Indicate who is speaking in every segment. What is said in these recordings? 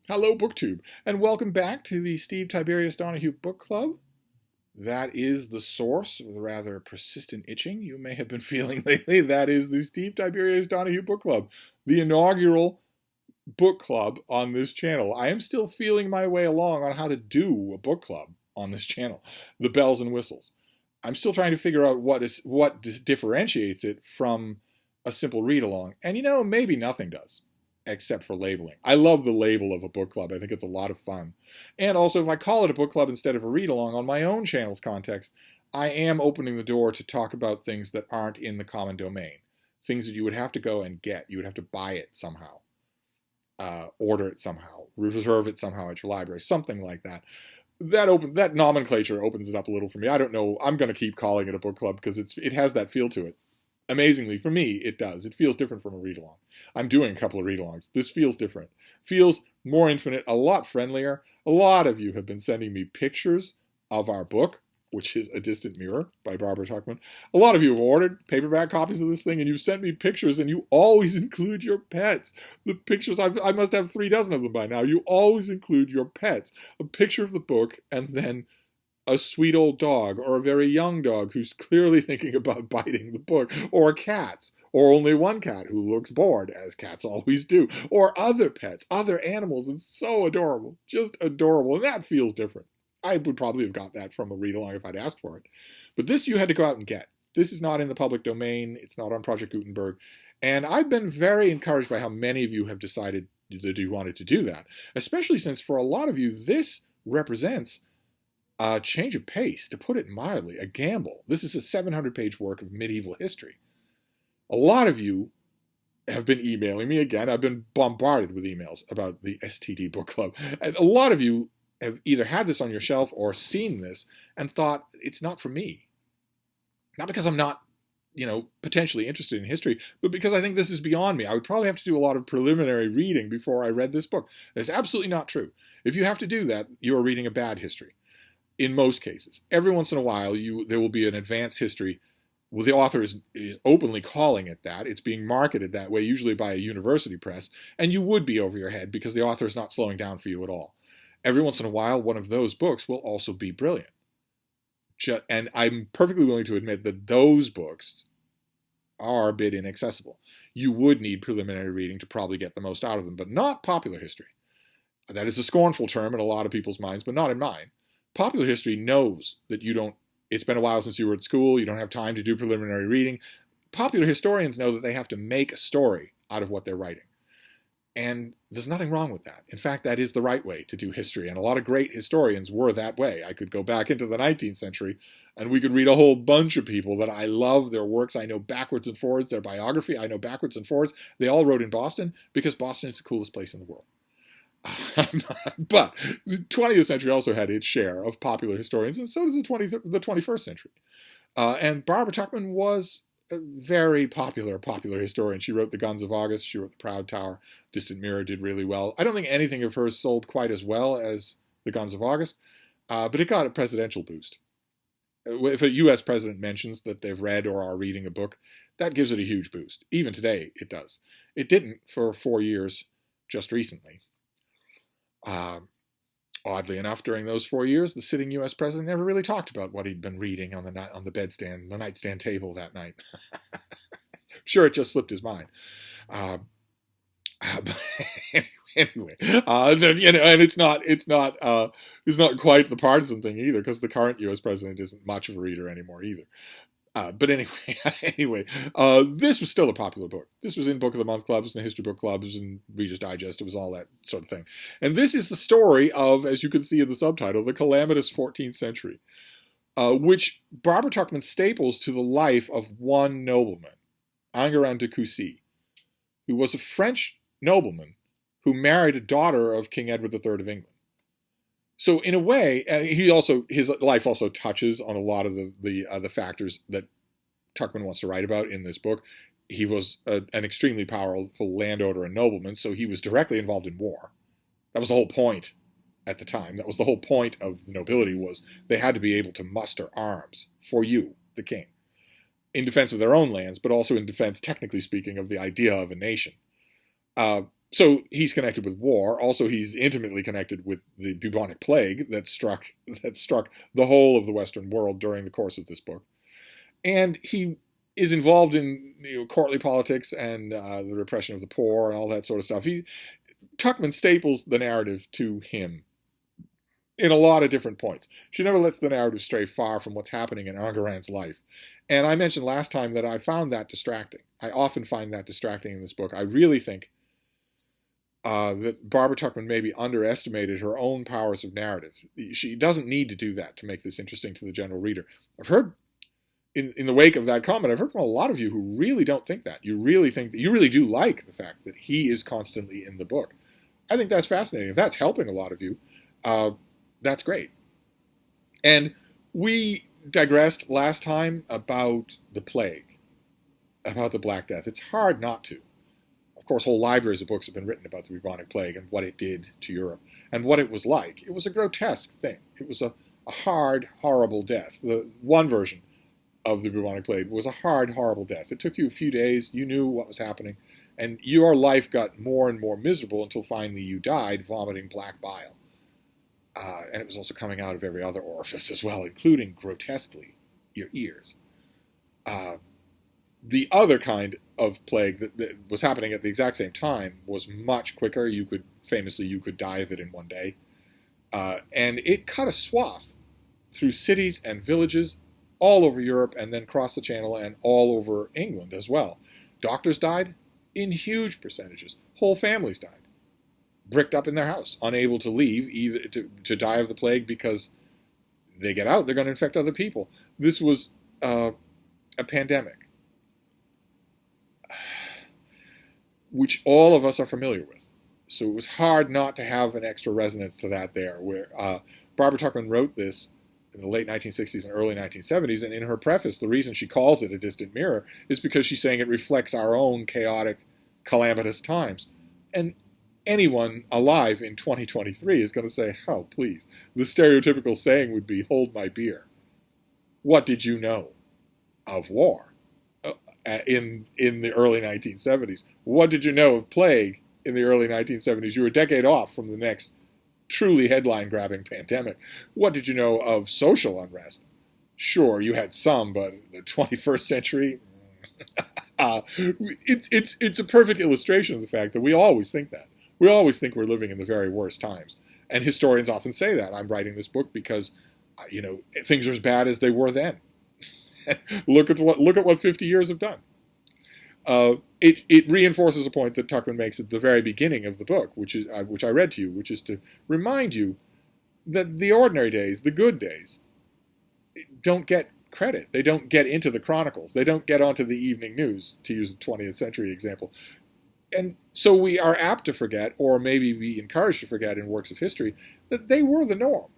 Speaker 1: Hello, BookTube, and welcome back to the Steve Tiberius Donoghue Book Club. That is the source of the rather persistent itching you may have been feeling lately. That is the Steve Tiberius Donoghue Book Club, the inaugural book club on this channel. I am still feeling my way along on how to do a book club on this channel, the bells and whistles. I'm still trying to figure out what differentiates it from a simple read-along, and maybe nothing does except for labeling. I love the label of a book club. I think it's a lot of fun. And also, if I call it a book club instead of a read-along on my own channel's context, I am opening the door to talk about things that aren't in the common domain. Things that you would have to go and get. You would have to buy it somehow. Order it somehow. Reserve it somehow at your library. Something like that. That nomenclature opens it up a little for me. I don't know. I'm going to keep calling it a book club because it has that feel to it. Amazingly, for me, it does. It feels different from a read-along. I'm doing a couple of read-alongs. This feels different. Feels more infinite, a lot friendlier. A lot of you have been sending me pictures of our book, which is A Distant Mirror by Barbara Tuchman. A lot of you have ordered paperback copies of this thing, and you've sent me pictures, and you always include your pets. The pictures, I must have 3 dozen of them by now. You always include your pets. A picture of the book, and then a sweet old dog, or a very young dog who's clearly thinking about biting the book, or cats, or only one cat who looks bored, as cats always do, or other pets, other animals. It's so adorable, just adorable, and that feels different. I would probably have got that from a read-along if I'd asked for it. But this you had to go out and get. This is not in the public domain. It's not on Project Gutenberg. And I've been very encouraged by how many of you have decided that you wanted to do that, especially since for a lot of you, this represents a change of pace, to put it mildly, a gamble. This is a 700-page work of medieval history. A lot of you have been emailing me again. I've been bombarded with emails about the STD Book Club. And a lot of you have either had this on your shelf or seen this and thought, it's not for me. Not because I'm not, potentially interested in history, but because I think this is beyond me. I would probably have to do a lot of preliminary reading before I read this book. That's absolutely not true. If you have to do that, you are reading a bad history. In most cases. Every once in a while, there will be an advanced history. Well, the author is openly calling it that. It's being marketed that way, usually by a university press, and you would be over your head because the author is not slowing down for you at all. Every once in a while, one of those books will also be brilliant. And I'm perfectly willing to admit that those books are a bit inaccessible. You would need preliminary reading to probably get the most out of them, but not popular history. That is a scornful term in a lot of people's minds, but not in mine. Popular history knows that it's been a while since you were at school, you don't have time to do preliminary reading. Popular historians know that they have to make a story out of what they're writing. And there's nothing wrong with that. In fact, that is the right way to do history. And a lot of great historians were that way. I could go back into the 19th century and we could read a whole bunch of people that I love their works. I know backwards and forwards their biography. I know backwards and forwards. They all wrote in Boston because Boston is the coolest place in the world. But the 20th century also had its share of popular historians, and so does the 21st century. And Barbara Tuchman was a very popular historian. She wrote The Guns of August. She wrote The Proud Tower. Distant Mirror did really well. I don't think anything of hers sold quite as well as The Guns of August, but it got a presidential boost. If a U.S. president mentions that they've read or are reading a book, that gives it a huge boost. Even today, it does. It didn't for 4 years just recently. Oddly enough, during those 4 years, the sitting U.S. president never really talked about what he'd been reading on the nightstand table that night. Sure, it just slipped his mind. But anyway, and it's not quite the partisan thing either, because the current U.S. president isn't much of a reader anymore either. But anyway, this was still a popular book. This was in Book of the Month clubs and History Book clubs and Reader's Digest. It was all that sort of thing. And this is the story of, as you can see in the subtitle, the calamitous 14th century, which Barbara Tuchman staples to the life of one nobleman, Enguerrand de Coucy, who was a French nobleman who married a daughter of King Edward III of England. So in a way, his life also touches on a lot of the factors that Tuchman wants to write about in this book. He was an extremely powerful landowner and nobleman, so he was directly involved in war. That was the whole point at the time. That was the whole point of the nobility, was they had to be able to muster arms for you, the king, in defense of their own lands, but also in defense, technically speaking, of the idea of a nation. So he's connected with war. Also, he's intimately connected with the bubonic plague that struck the whole of the Western world during the course of this book. And he is involved in courtly politics and the repression of the poor and all that sort of stuff. Tuchman staples the narrative to him in a lot of different points. She never lets the narrative stray far from what's happening in Enguerrand's life. And I mentioned last time that I found that distracting. I often find that distracting in this book. I really think that Barbara Tuchman maybe underestimated her own powers of narrative. She doesn't need to do that to make this interesting to the general reader. I've heard, in the wake of that comment, I've heard from a lot of you who really don't think that. You really think that you really do like the fact that he is constantly in the book. I think that's fascinating. If that's helping a lot of you, that's great. And we digressed last time about the plague, about the Black Death. It's hard not to. Of course, whole libraries of books have been written about the bubonic plague and what it did to Europe and what it was like. It was a grotesque thing. It was a hard, horrible death. The one version of the bubonic plague was a hard, horrible death. It took you a few days. You knew what was happening. And your life got more and more miserable until finally you died, vomiting black bile. And it was also coming out of every other orifice as well, including, grotesquely, your ears. The other kind of plague that was happening at the exact same time was much quicker. You could die of it in one day. And it cut a swath through cities and villages all over Europe and then crossed the Channel and all over England as well. Doctors died in huge percentages. Whole families died, bricked up in their house, unable to leave, either to die of the plague because they get out, they're going to infect other people. This was a pandemic, which all of us are familiar with. So it was hard not to have an extra resonance to that there, where Barbara Tuchman wrote this in the late 1960s and early 1970s, and in her preface, the reason she calls it A Distant Mirror is because she's saying it reflects our own chaotic, calamitous times. And anyone alive in 2023 is going to say, oh, please. The stereotypical saying would be, hold my beer. What did you know of war in the early 1970s? What did you know of plague in the early 1970s? You were a decade off from the next truly headline-grabbing pandemic. What did you know of social unrest? Sure, you had some, but the 21st century, it's a perfect illustration of the fact that we always think that. We always think we're living in the very worst times. And historians often say that. I'm writing this book because, things are as bad as they were then. look at what 50 years have done. It reinforces a point that Tuchman makes at the very beginning of the book, which I read to you, which is to remind you that the ordinary days, the good days, don't get credit. They don't get into the chronicles. They don't get onto the evening news, to use a 20th century example. And so we are apt to forget, or maybe be encouraged to forget in works of history, that they were the norm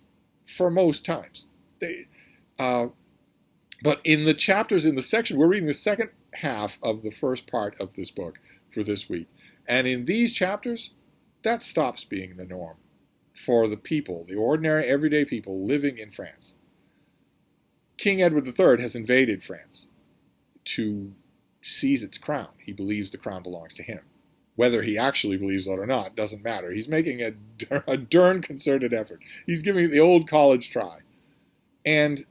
Speaker 1: for most times. But in the chapters in the section, we're reading the second half of the first part of this book for this week. And in these chapters, that stops being the norm for the people, the ordinary, everyday people living in France. King Edward III has invaded France to seize its crown. He believes the crown belongs to him. Whether he actually believes that or not doesn't matter. He's making a darn concerted effort. He's giving it the old college try. And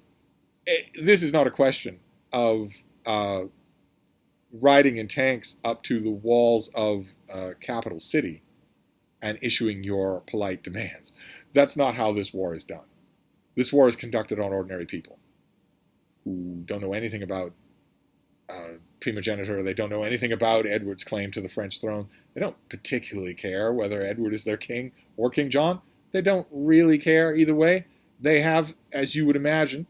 Speaker 1: this is not a question of riding in tanks up to the walls of a capital city and issuing your polite demands. That's not how this war is done. This war is conducted on ordinary people who don't know anything about primogeniture. They don't know anything about Edward's claim to the French throne. They don't particularly care whether Edward is their king or King John. They don't really care either way. They have, as you would imagine,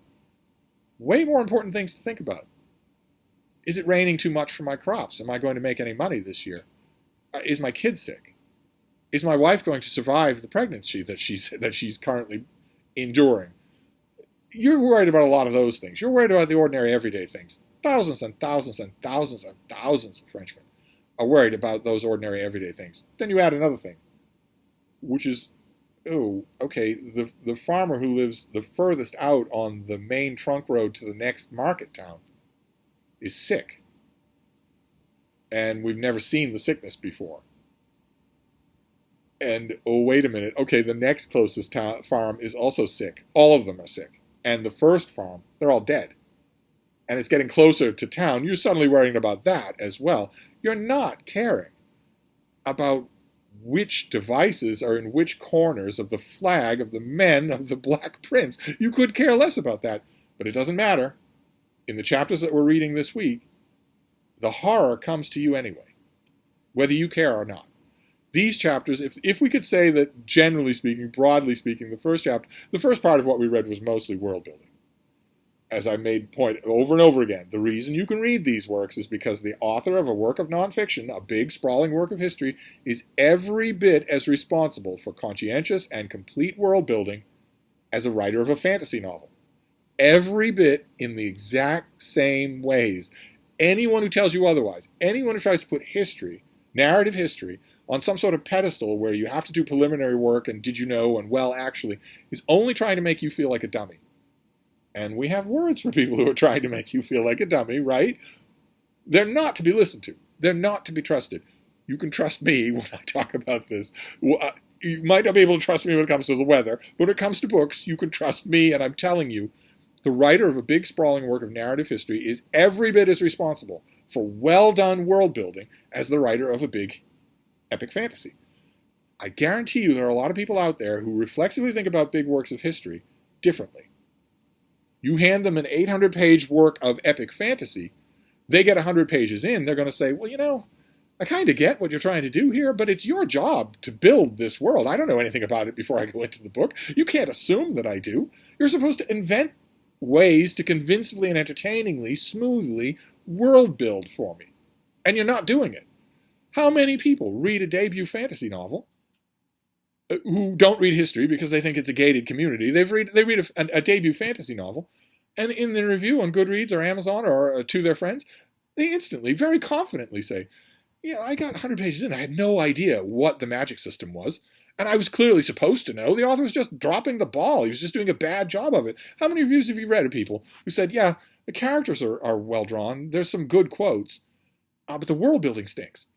Speaker 1: way more important things to think about. Is it raining too much for my crops? Am I going to make any money this year? Is my kid sick? Is my wife going to survive the pregnancy that she's currently enduring? You're worried about a lot of those things. You're worried about the ordinary everyday things. Thousands and thousands and thousands and thousands of Frenchmen are worried about those ordinary everyday things. Then you add another thing, which is, the farmer who lives the furthest out on the main trunk road to the next market town is sick. And we've never seen the sickness before. And, oh, wait a minute. Okay, the next closest farm is also sick. All of them are sick. And the first farm, they're all dead. And it's getting closer to town. You're suddenly worrying about that as well. You're not caring about which devices are in which corners of the flag of the men of the Black Prince. You could care less about that, but it doesn't matter. In the chapters that we're reading this week, the horror comes to you anyway, whether you care or not. These chapters, if we could say that generally speaking, broadly speaking, the first part of what we read was mostly world building. As I made point over and over again, the reason you can read these works is because the author of a work of nonfiction, a big sprawling work of history, is every bit as responsible for conscientious and complete world building as a writer of a fantasy novel. Every bit in the exact same ways. Anyone who tells you otherwise, anyone who tries to put history, narrative history, on some sort of pedestal where you have to do preliminary work and did you know and well actually, is only trying to make you feel like a dummy. And we have words for people who are trying to make you feel like a dummy, right? They're not to be listened to. They're not to be trusted. You can trust me when I talk about this. You might not be able to trust me when it comes to the weather, but when it comes to books, you can trust me, and I'm telling you, the writer of a big sprawling work of narrative history is every bit as responsible for well-done world building as the writer of a big epic fantasy. I guarantee you there are a lot of people out there who reflexively think about big works of history differently. You hand them an 800-page work of epic fantasy, they get 100 pages in, they're going to say, well, you know, I kind of get what you're trying to do here, but it's your job to build this world. I don't know anything about it before I go into the book. You can't assume that I do. You're supposed to invent ways to convincingly and entertainingly, smoothly world build for me. And you're not doing it. How many people read a debut fantasy novel who don't read history because they think it's a gated community? They read a debut fantasy novel, and in the review on Goodreads or Amazon or to their friends, they instantly, very confidently say, yeah, I got 100 pages in. I had no idea what the magic system was. And I was clearly supposed to know. The author was just dropping the ball. He was just doing a bad job of it. How many reviews have you read of people who said, yeah, the characters are well drawn. There's some good quotes, but the world building stinks.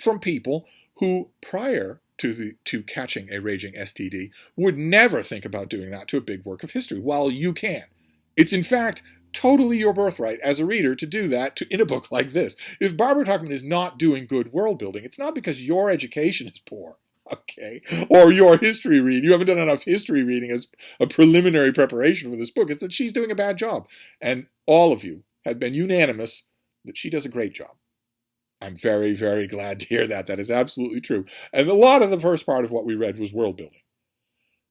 Speaker 1: From people who, prior to catching a raging STD, would never think about doing that to a big work of history, while you can. It's, in fact, totally your birthright as a reader to do that in a book like this. If Barbara Tuchman is not doing good world building, it's not because your education is poor, okay, or your history reading. You haven't done enough history reading as a preliminary preparation for this book. It's that she's doing a bad job. And all of you have been unanimous that she does a great job. I'm very, very glad to hear that. That is absolutely true. And a lot of the first part of what we read was world building.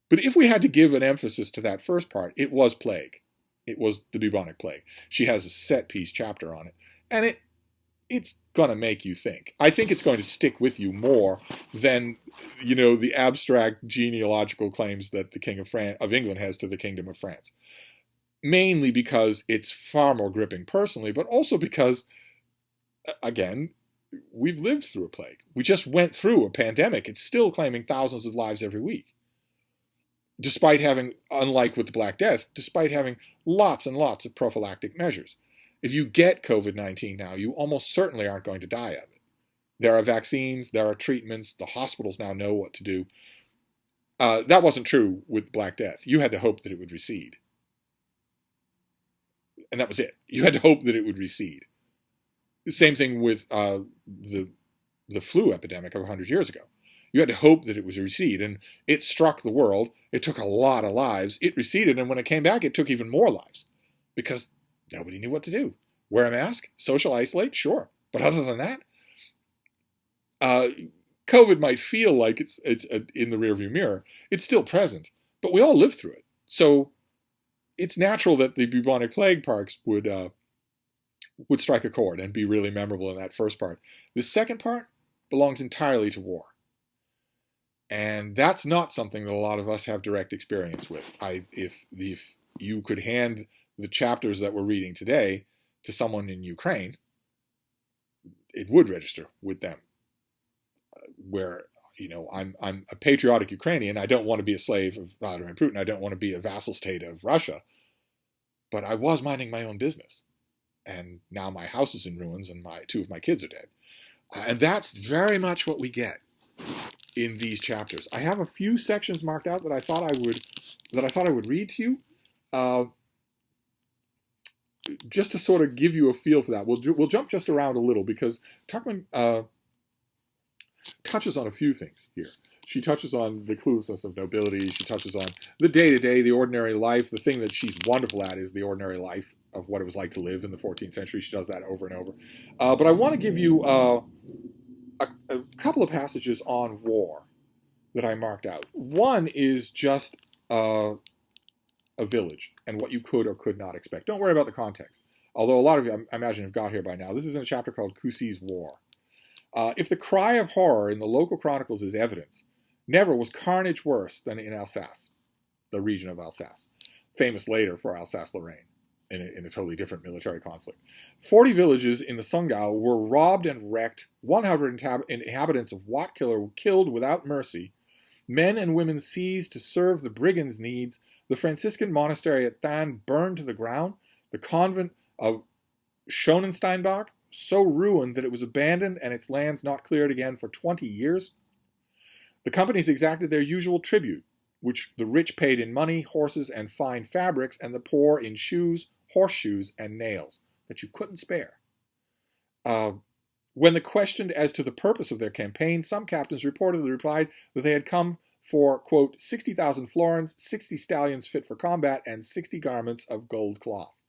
Speaker 1: But if we had to give an emphasis to that first part, it was plague. It was the bubonic plague. She has a set piece chapter on it. And it's going to make you think. I think it's going to stick with you more than, the abstract genealogical claims that the King of England has to the Kingdom of France. Mainly because it's far more gripping personally, but also because, again, we've lived through a plague. We just went through a pandemic. It's still claiming thousands of lives every week. Despite having, unlike with the Black Death, despite having lots and lots of prophylactic measures. If you get COVID-19 now, you almost certainly aren't going to die of it. There are vaccines, there are treatments, the hospitals now know what to do. That wasn't true with Black Death. You had to hope that it would recede. And that was it. You had to hope that it would recede. The same thing with the flu epidemic of 100 years ago. You had to hope that it would recede, and it struck the world. It took a lot of lives. It receded, and when it came back, it took even more lives because nobody knew what to do. Wear a mask? Social isolate? Sure. But other than that, COVID might feel like it's in the rearview mirror. It's still present, but we all lived through it. So it's natural that the bubonic plague parts would strike a chord and be really memorable in that first part. The second part belongs entirely to war. And that's not something that a lot of us have direct experience with. If you could hand the chapters that we're reading today to someone in Ukraine, it would register with them. Where, I'm a patriotic Ukrainian. I don't want to be a slave of Vladimir Putin. I don't want to be a vassal state of Russia. But I was minding my own business. And now my house is in ruins and two of my kids are dead. And that's very much what we get in these chapters. I have a few sections marked out that I thought I would read to you, just to sort of give you a feel for that. We'll jump just around a little because Tuckman touches on a few things here. She touches on the cluelessness of nobility. She touches on the day-to-day, the ordinary life. The thing that she's wonderful at is the ordinary life of what it was like to live in the 14th century. She does that over and over. But I want to give you a couple of passages on war that I marked out. One is just a village and what you could or could not expect. Don't worry about the context. Although a lot of you, I imagine, have got here by now. This is in a chapter called Coucy's War. If the cry of horror in the local chronicles is evidence, never was carnage worse than in Alsace, the region of Alsace, famous later for Alsace-Lorraine in a totally different military conflict. 40 villages in the Sundgau were robbed and wrecked, 100 inhabitants of Wattkiller were killed without mercy, men and women seized to serve the brigands' needs, the Franciscan monastery at Thann burned to the ground, the convent of Schonensteinbach so ruined that it was abandoned and its lands not cleared again for 20 years. The companies exacted their usual tribute, which the rich paid in money, horses, and fine fabrics, and the poor in shoes, horseshoes, and nails that you couldn't spare. When questioned as to the purpose of their campaign, some captains reportedly replied that they had come for, quote, 60,000 florins, 60 stallions fit for combat, and 60 garments of gold cloth.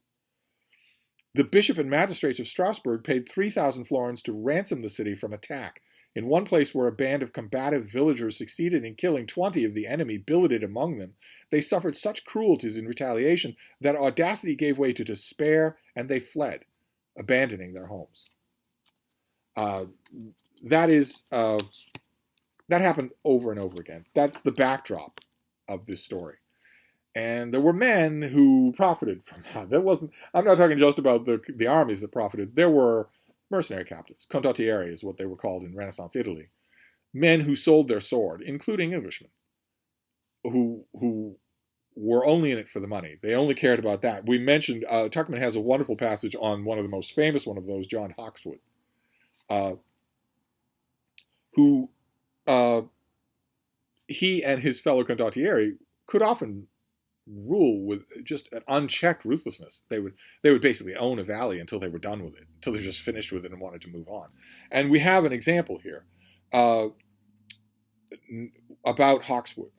Speaker 1: The bishop and magistrates of Strasbourg paid 3,000 florins to ransom the city from attack. In one place where a band of combative villagers succeeded in killing 20 of the enemy billeted among them, they suffered such cruelties in retaliation that audacity gave way to despair, and they fled, abandoning their homes. That happened over and over again. That's the backdrop of this story. And there were men who profited from that. I'm not talking just about the armies that profited. There were mercenary captains. Condottieri is what they were called in Renaissance Italy. Men who sold their sword, including Englishmen, who were only in it for the money. They only cared about that. We mentioned, Tuckman has a wonderful passage on one of the most famous one of those, John Hawkeswood, who he and his fellow condottieri could often rule with just an unchecked ruthlessness. They would basically own a valley until they were done with it, until they were just finished with it and wanted to move on. And we have an example here about Hawkwood.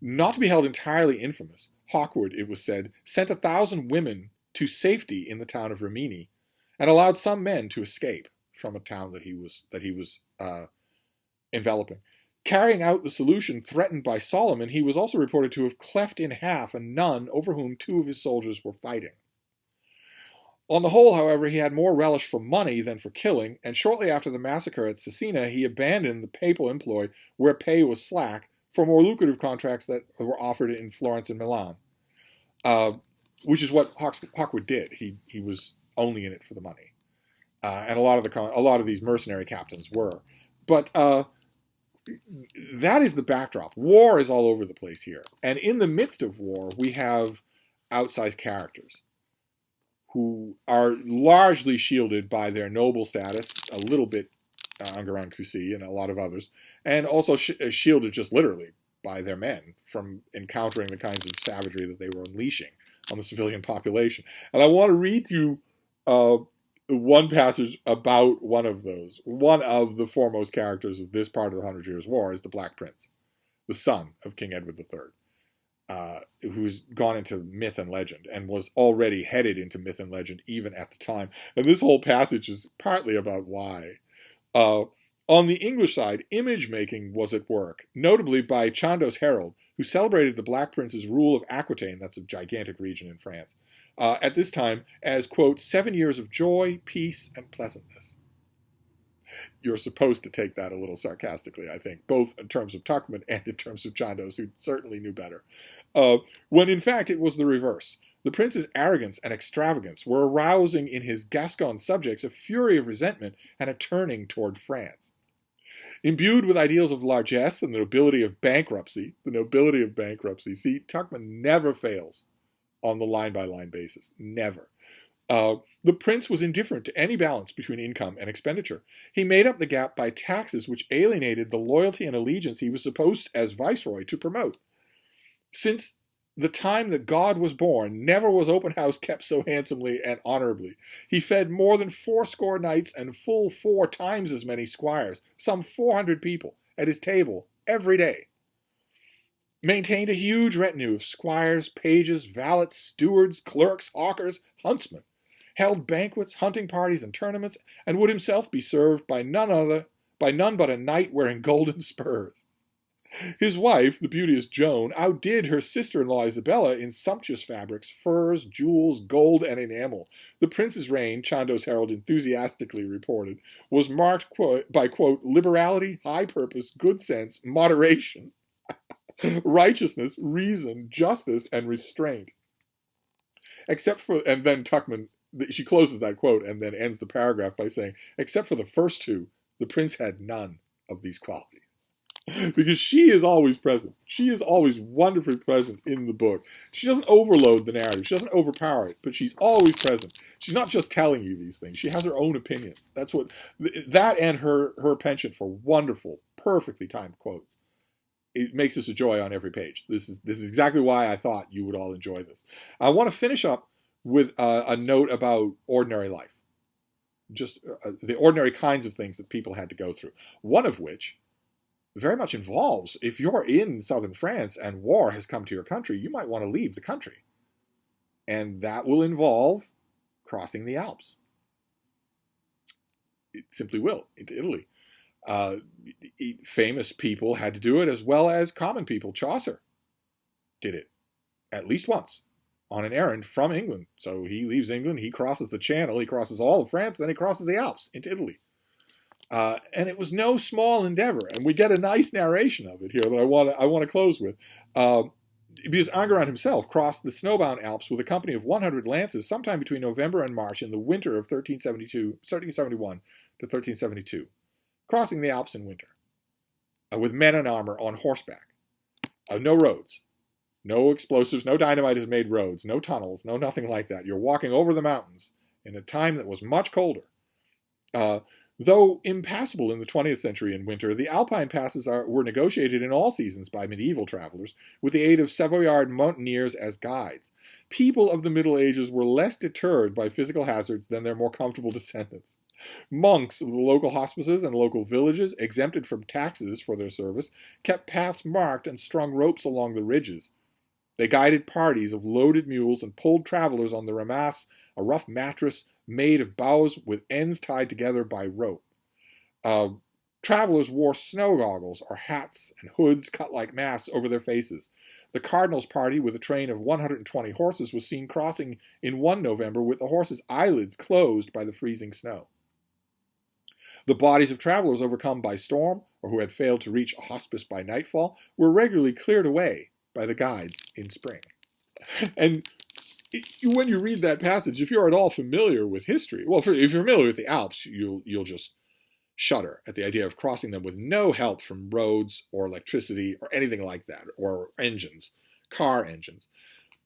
Speaker 1: Not to be held entirely infamous, Hawkwood, it was said, sent 1,000 women to safety in the town of Rimini, and allowed some men to escape from a town that he was enveloping. Carrying out the solution threatened by Solomon, he was also reported to have cleft in half a nun over whom 2 of his soldiers were fighting. On the whole, however, he had more relish for money than for killing, and shortly after the massacre at Cesena, he abandoned the papal employ where pay was slack for more lucrative contracts that were offered in Florence and Milan, which is what Hawkwood did. He was only in it for the money, and a lot of these mercenary captains were, but. That is the backdrop. War is all over the place here. And in the midst of war, we have outsized characters who are largely shielded by their noble status, a little bit Enguerrand Coucy and a lot of others, and also shielded just literally by their men from encountering the kinds of savagery that they were unleashing on the civilian population. And I want to read you one passage about one of those. One of the foremost characters of this part of the 100 Years' War is the Black Prince, the son of King Edward III, who's gone into myth and legend and was already headed into myth and legend even at the time. And this whole passage is partly about why. On the English side, image-making was at work, notably by Chandos Herald, who celebrated the Black Prince's rule of Aquitaine, that's a gigantic region in France, at this time as, quote, 7 years of joy, peace, and pleasantness. You're supposed to take that a little sarcastically, I think, both in terms of Tuckman and in terms of Chandos, who certainly knew better. When in fact it was the reverse. The prince's arrogance and extravagance were arousing in his Gascon subjects a fury of resentment and a turning toward France. Imbued with ideals of largesse and the nobility of bankruptcy, see, Tuckman never fails on the line-by-line basis. Never. The The prince was indifferent to any balance between income and expenditure. He made up the gap by taxes which alienated the loyalty and allegiance he was supposed as viceroy to promote. Since the time that God was born, never was open house kept so handsomely and honorably. He fed more than 80 knights and full 4 times as many squires, some 400 people, at his table every day. Maintained a huge retinue of squires, pages, valets, stewards, clerks, hawkers, huntsmen. Held banquets, hunting parties, and tournaments, and would himself be served by none but a knight wearing golden spurs. His wife, the beauteous Joan, outdid her sister-in-law Isabella in sumptuous fabrics, furs, jewels, gold, and enamel. The prince's reign, Chandos Herald enthusiastically reported, was marked by, quote, liberality, high purpose, good sense, moderation, righteousness, reason, justice, and restraint. Except for, and then Tuckman, she closes that quote and then ends the paragraph by saying, except for the first 2, the prince had none of these qualities. Because she is always present. She is always wonderfully present in the book. She doesn't overload the narrative. She doesn't overpower it, but she's always present. She's not just telling you these things. She has her own opinions. That's what, that and her penchant for wonderful, perfectly timed quotes. It makes this a joy on every page. This is exactly why I thought you would all enjoy this. I want to finish up with a note about ordinary life. Just the ordinary kinds of things that people had to go through. One of which very much involves, if you're in southern France and war has come to your country, you might want to leave the country. And that will involve crossing the Alps. It simply will, into Italy. Famous people had to do it as well as common people. Chaucer did it at least once on an errand from England. So he leaves England, he crosses the Channel, he crosses all of France, then he crosses the Alps into Italy. And it was no small endeavor. And we get a nice narration of it here that I want to close with. Because Enguerrand himself crossed the snowbound Alps with a company of 100 lances sometime between November and March in the winter of 1371 to 1372. Crossing the Alps in winter. With men in armor on horseback. No roads. No explosives, no dynamite has made roads, no tunnels, no nothing like that. You're walking over the mountains in a time that was much colder. Though impassable in the 20th century in winter, the Alpine passes were negotiated in all seasons by medieval travelers with the aid of Savoyard mountaineers as guides. People of the Middle Ages were less deterred by physical hazards than their more comfortable descendants. Monks of the local hospices and local villages, exempted from taxes for their service, kept paths marked and strung ropes along the ridges. They guided parties of loaded mules and pulled travelers on the ramasse, a rough mattress made of boughs with ends tied together by rope. Travelers wore snow goggles or hats and hoods cut like masks over their faces. The cardinal's party, with a train of 120 horses, was seen crossing in one November with the horses' eyelids closed by the freezing snow. The bodies of travelers overcome by storm, or who had failed to reach a hospice by nightfall, were regularly cleared away by the guides in spring. And when you read that passage, if you're at all familiar with history, well, if you're familiar with the Alps, you'll just shudder at the idea of crossing them with no help from roads or electricity or anything like that, or engines, car engines.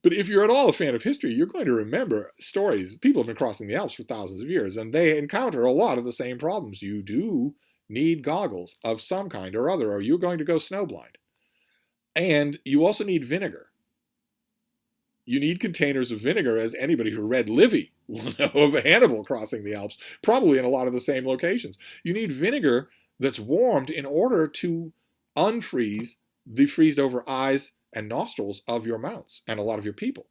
Speaker 1: But if you're at all a fan of history, you're going to remember stories. People have been crossing the Alps for thousands of years, and they encounter a lot of the same problems. You do need goggles of some kind or other, or you're going to go snowblind. And you also need vinegar. You need containers of vinegar, as anybody who read Livy will know of Hannibal crossing the Alps, probably in a lot of the same locations. You need vinegar that's warmed in order to unfreeze the freezed-over eyes and nostrils of your mounts and a lot of your people.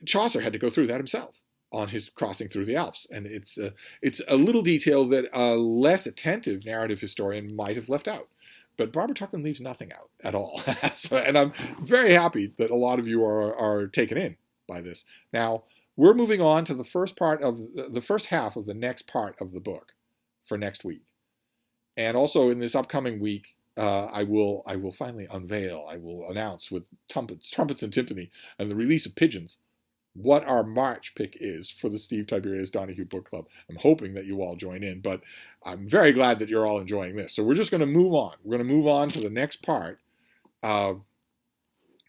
Speaker 1: Chaucer had to go through that himself on his crossing through the Alps, and it's a little detail that a less attentive narrative historian might have left out. But Barbara Tuchman leaves nothing out at all. And I'm very happy that a lot of you are taken in by this. Now, we're moving on to the first half of the next part of the book for next week. And also in this upcoming week, I will finally unveil, I will announce with trumpets and timpani and the release of pigeons what our March pick is for the Steve Tiberius Donoghue Book Club. I'm hoping that you all join in, but I'm very glad that you're all enjoying this. So we're just going to move on. We're going to move on to the next part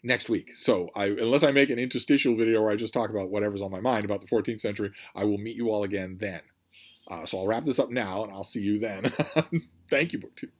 Speaker 1: next week. So unless I make an interstitial video where I just talk about whatever's on my mind about the 14th century, I will meet you all again then. So I'll wrap this up now, and I'll see you then. Thank you, BookTube.